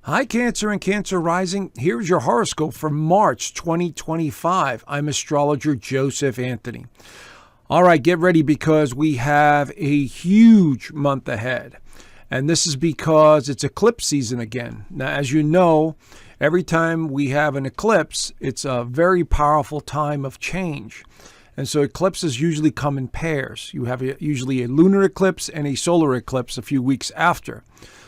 Hi, Cancer and Cancer Rising. Here's your horoscope for March 2025. I'm Astrologer Joseph Anthony. All right, get ready because we have a huge month ahead. And this is because it's eclipse season again. Now, as you know, every time we have an eclipse, it's a very powerful time of change. And so eclipses usually come in pairs. You have usually a lunar eclipse and a solar eclipse a few weeks after.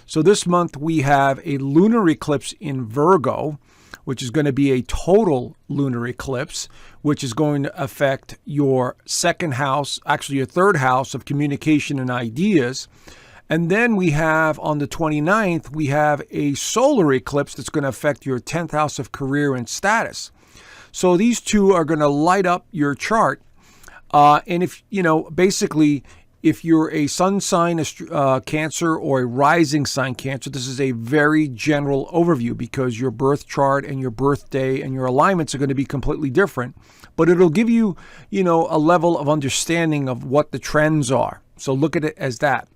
So this month we have a lunar eclipse in Virgo, which is going to be a total lunar eclipse, which is going to affect your second house, actually your third house of communication and ideas. And then we have on the 29th, we have a solar eclipse that's going to affect your 10th house of career and status. So these two are going to light up your chart. And if, basically, if you're a sun sign Cancer or a rising sign Cancer, this is a very general overview because your birth chart and your birthday and your alignments are going to be completely different. But it'll give you, a level of understanding of what the trends are. So look at it as that.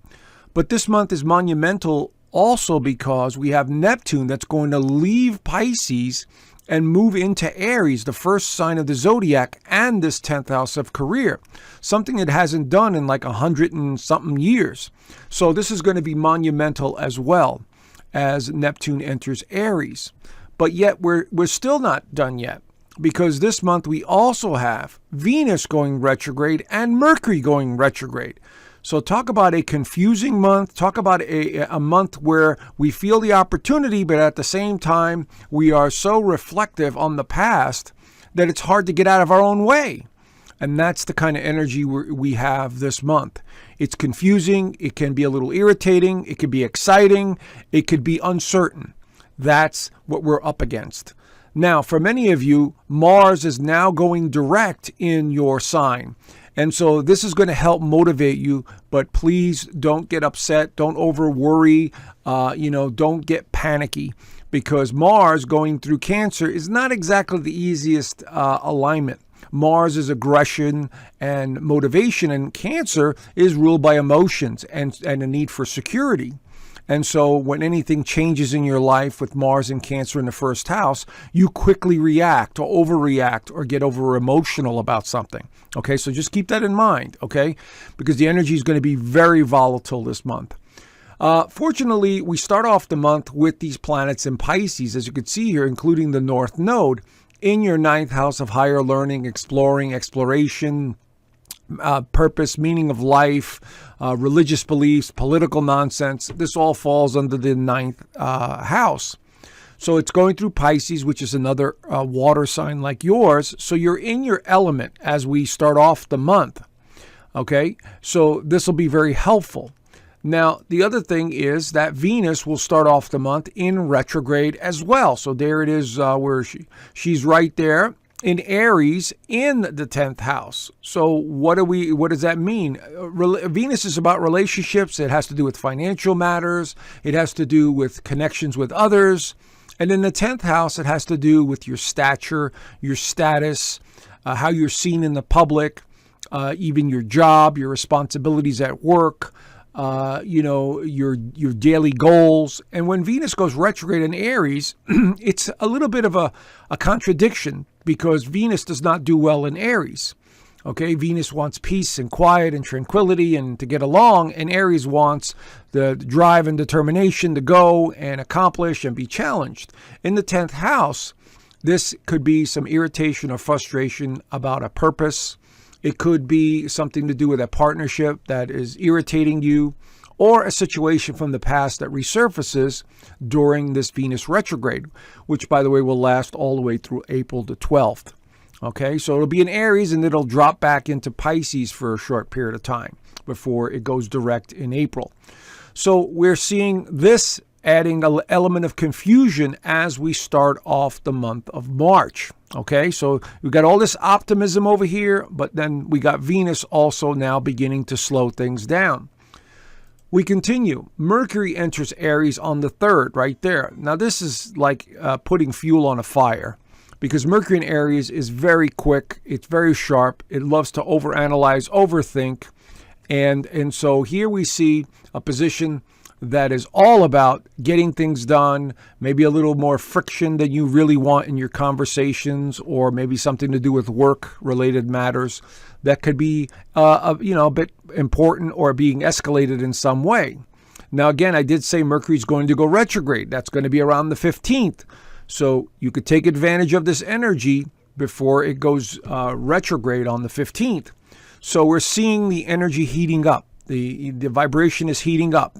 But this month is monumental also because we have Neptune that's going to leave Pisces and move into Aries, the first sign of the zodiac, and this 10th house of career, something it hasn't done in like 100 and something years. So this is going to be monumental as well as Neptune enters Aries. But yet we're still not done yet because this month we also have Venus going retrograde and Mercury going retrograde. So talk about a confusing month, talk about a month where we feel the opportunity, but at the same time, we are so reflective on the past that it's hard to get out of our own way. And that's the kind of energy we have this month. It's confusing, it can be a little irritating, it could be exciting, it could be uncertain. That's what we're up against. Now, for many of you, Mars is now going direct in your sign. And so this is going to help motivate you, but please don't get upset. Don't over worry. Don't get panicky because Mars going through Cancer is not exactly the easiest alignment. Mars is aggression and motivation, and Cancer is ruled by emotions and a need for security. And so when anything changes in your life with Mars and Cancer in the first house, you quickly react or overreact or get over emotional about something. Okay, so just keep that in mind, okay? Because the energy is going to be very volatile this month. Fortunately, we start off the month with these planets in Pisces, as you can see here, including the North Node in your 9th house of higher learning, exploration, purpose, meaning of life, religious beliefs, political nonsense. This all falls under the 9th house. So it's going through Pisces, which is another water sign like yours. So you're in your element as we start off the month. Okay, so this will be very helpful. Now, the other thing is that Venus will start off the month in retrograde as well. So there it is where she's right there in Aries in the 10th house. So what does that mean? Venus is about relationships. It has to do with financial matters. It has to do with connections with others. And in the 10th house, it has to do with your stature, your status, how you're seen in the public, even your job, your responsibilities at work, your daily goals. And when Venus goes retrograde in Aries, it's a little bit of a contradiction because Venus does not do well in Aries. Okay, Venus wants peace and quiet and tranquility and to get along, and Aries wants the drive and determination to go and accomplish and be challenged. In the 10th house, this could be some irritation or frustration about a purpose. It could be something to do with a partnership that is irritating you, or a situation from the past that resurfaces during this Venus retrograde, which, by the way, will last all the way through April the 12th. Okay, so it'll be in Aries and it'll drop back into Pisces for a short period of time before it goes direct in April. So we're seeing this adding an element of confusion as we start off the month of March. Okay, so we've got all this optimism over here, but then we got Venus also now beginning to slow things down. We continue. Mercury enters Aries on the 3rd, right there. Now this is like putting fuel on a fire because Mercury in Aries is very quick. It's very sharp. It loves to overanalyze, overthink. And so here we see a position that is all about getting things done, maybe a little more friction than you really want in your conversations, or maybe something to do with work-related matters that could be a bit important or being escalated in some way. Now, again, I did say Mercury's going to go retrograde. That's going to be around the 15th. So you could take advantage of this energy before it goes retrograde on the 15th. So we're seeing the energy heating up. The vibration is heating up,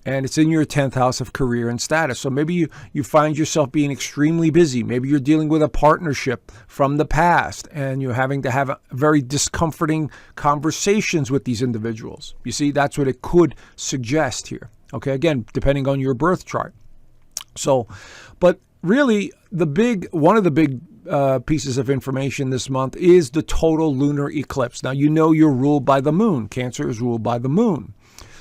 and it's in your 10th house of career and status. So maybe you find yourself being extremely busy. Maybe you're dealing with a partnership from the past, and you're having to have very discomforting conversations with these individuals. You see, that's what it could suggest here. Okay, again, depending on your birth chart. So, but really, one of the big pieces of information this month is the total lunar eclipse. Now, you know you're ruled by the moon. Cancer is ruled by the moon.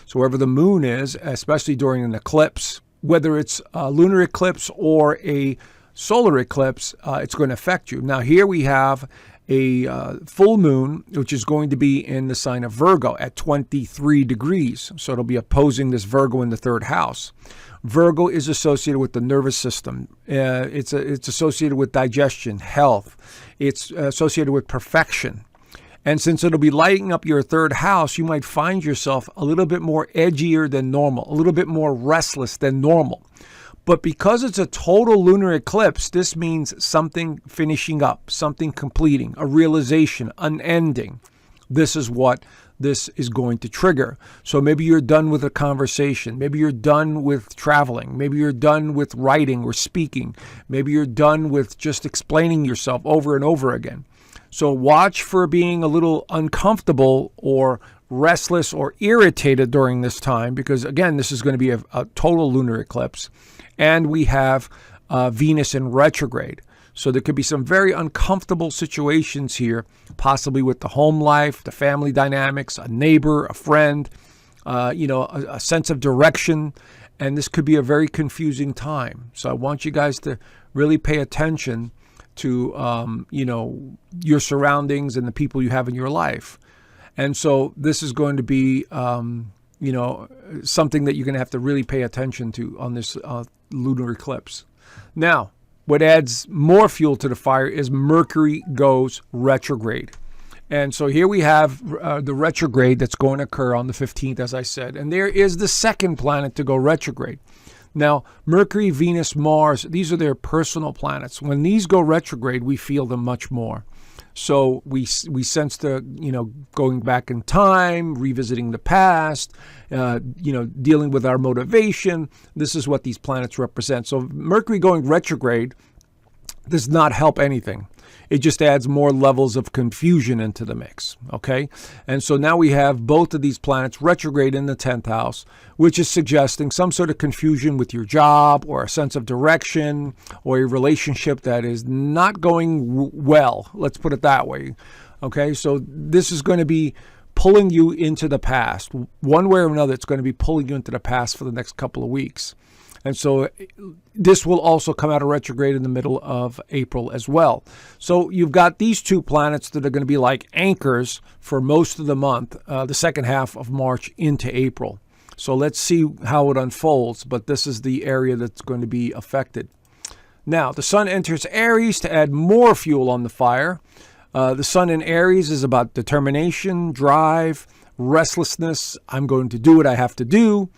So wherever the moon is, especially during an eclipse, whether it's a lunar eclipse or a solar eclipse, it's going to affect you. Now, here we have a full moon, which is going to be in the sign of Virgo at 23 degrees. So it'll be opposing this Virgo in the third house. Virgo is associated with the nervous system. It's associated with digestion, health. It's associated with perfection. And since it'll be lighting up your third house, you might find yourself a little bit more edgier than normal, a little bit more restless than normal. But because it's a total lunar eclipse, this means something finishing up, something completing, a realization, an ending. This is what this is going to trigger. So maybe you're done with a conversation. Maybe you're done with traveling. Maybe you're done with writing or speaking. Maybe you're done with just explaining yourself over and over again. So watch for being a little uncomfortable or restless or irritated during this time, because again, this is going to be a total lunar eclipse. And we have Venus in retrograde. So there could be some very uncomfortable situations here, possibly with the home life, the family dynamics, a neighbor, a friend, a sense of direction. And this could be a very confusing time. So I want you guys to really pay attention to, your surroundings and the people you have in your life. And so this is going to be, something that you're going to have to really pay attention to on this lunar eclipse. Now, what adds more fuel to the fire is Mercury goes retrograde. And so here we have the retrograde that's going to occur on the 15th, as I said. And there is the second planet to go retrograde. Now, Mercury, Venus, Mars, these are their personal planets. When these go retrograde, we feel them much more. So we sense the, going back in time, revisiting the past, dealing with our motivation. This is what these planets represent. So Mercury going retrograde does not help anything. It just adds more levels of confusion into the mix, okay? And so now we have both of these planets retrograde in the 10th house, which is suggesting some sort of confusion with your job or a sense of direction or a relationship that is not going well. Let's put it that way, okay? So this is going to be pulling you into the past. One way or another, it's going to be pulling you into the past for the next couple of weeks. And so this will also come out of retrograde in the middle of April as well. So you've got these two planets that are going to be like anchors for most of the month, the second half of March into April. So let's see how it unfolds, but this is the area that's going to be affected. Now, the sun enters Aries to add more fuel on the fire. The sun in Aries is about determination, drive, restlessness. I'm going to do what I have to do.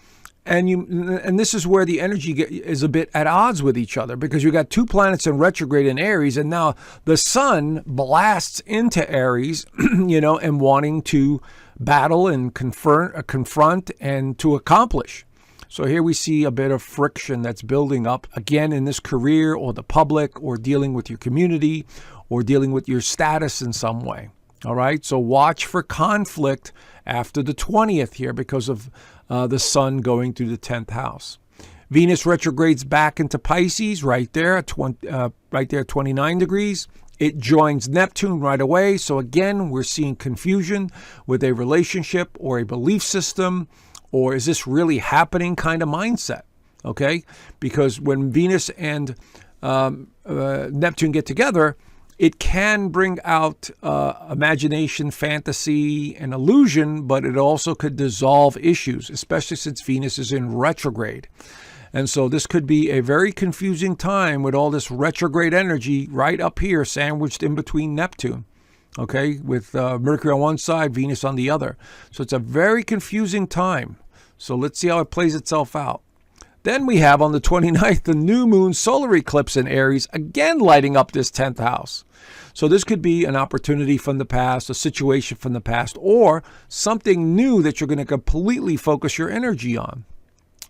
And this is where the energy is a bit at odds with each other, because you got two planets in retrograde in Aries, and now the sun blasts into Aries, and wanting to battle and confront and to accomplish. So here we see a bit of friction that's building up, again, in this career or the public or dealing with your community or dealing with your status in some way. All right, so watch for conflict after the 20th here because of the sun going through the 10th house. Venus retrogrades back into Pisces right there at 29 degrees. It joins Neptune right away. So again, we're seeing confusion with a relationship or a belief system, or is this really happening kind of mindset, okay? Because when Venus and Neptune get together, It can bring out imagination, fantasy, and illusion, but it also could dissolve issues, especially since Venus is in retrograde. And so this could be a very confusing time with all this retrograde energy right up here, sandwiched in between Neptune, okay, with Mercury on one side, Venus on the other. So it's a very confusing time. So let's see how it plays itself out. Then we have on the 29th, the new moon solar eclipse in Aries, again lighting up this 10th house. So this could be an opportunity from the past, a situation from the past, or something new that you're going to completely focus your energy on.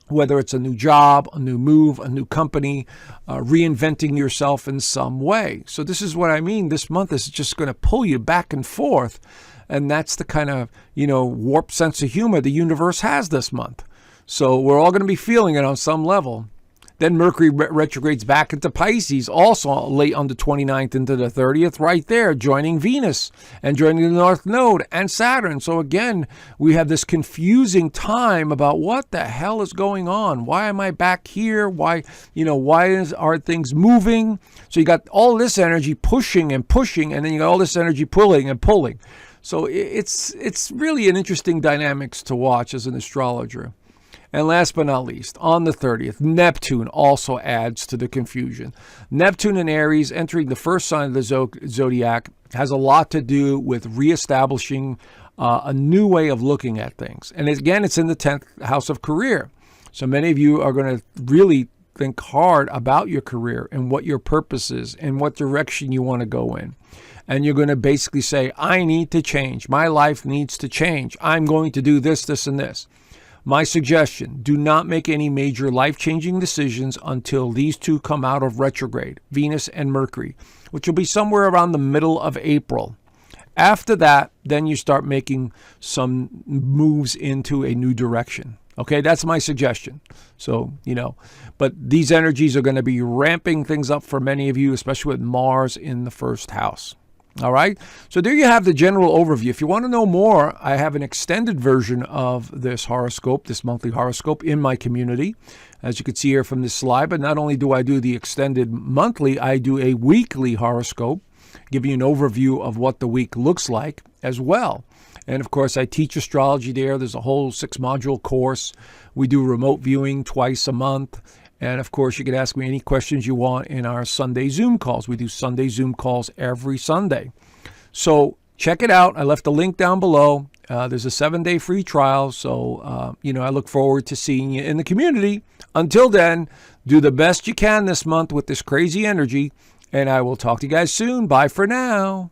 Whether it's a new job, a new move, a new company, reinventing yourself in some way. So this is what I mean. This month is just going to pull you back and forth. And that's the kind of, warped sense of humor the universe has this month. So we're all going to be feeling it on some level. Then Mercury retrogrades back into Pisces, also late on the 29th into the 30th, right there, joining Venus and joining the North Node and Saturn. So again, we have this confusing time about what the hell is going on. Why am I back here? Why are things moving? So you got all this energy pushing and pushing, and then you got all this energy pulling and pulling. So it's really an interesting dynamics to watch as an astrologer. And last but not least, on the 30th, Neptune also adds to the confusion. Neptune in Aries, entering the first sign of the zodiac, has a lot to do with reestablishing a new way of looking at things. And again, it's in the 10th house of career. So many of you are going to really think hard about your career and what your purpose is and what direction you want to go in. And you're going to basically say, I need to change. My life needs to change. I'm going to do this, this, and this. My suggestion, do not make any major life-changing decisions until these two come out of retrograde, Venus and Mercury, which will be somewhere around the middle of April. After that, then you start making some moves into a new direction. Okay, that's my suggestion. So, but these energies are going to be ramping things up for many of you, especially with Mars in the first house. All right. So there you have the general overview. If you want to know more, I have an extended version of this horoscope, this monthly horoscope in my community, as you can see here from this slide. But not only do I do the extended monthly, I do a weekly horoscope, give you an overview of what the week looks like as well. And of course, I teach astrology there. There's a whole 6-module course. We do remote viewing twice a month. And of course, you can ask me any questions you want in our Sunday Zoom calls. We do Sunday Zoom calls every Sunday. So check it out. I left a link down below. There's a 7-day free trial. So, I look forward to seeing you in the community. Until then, do the best you can this month with this crazy energy. And I will talk to you guys soon. Bye for now.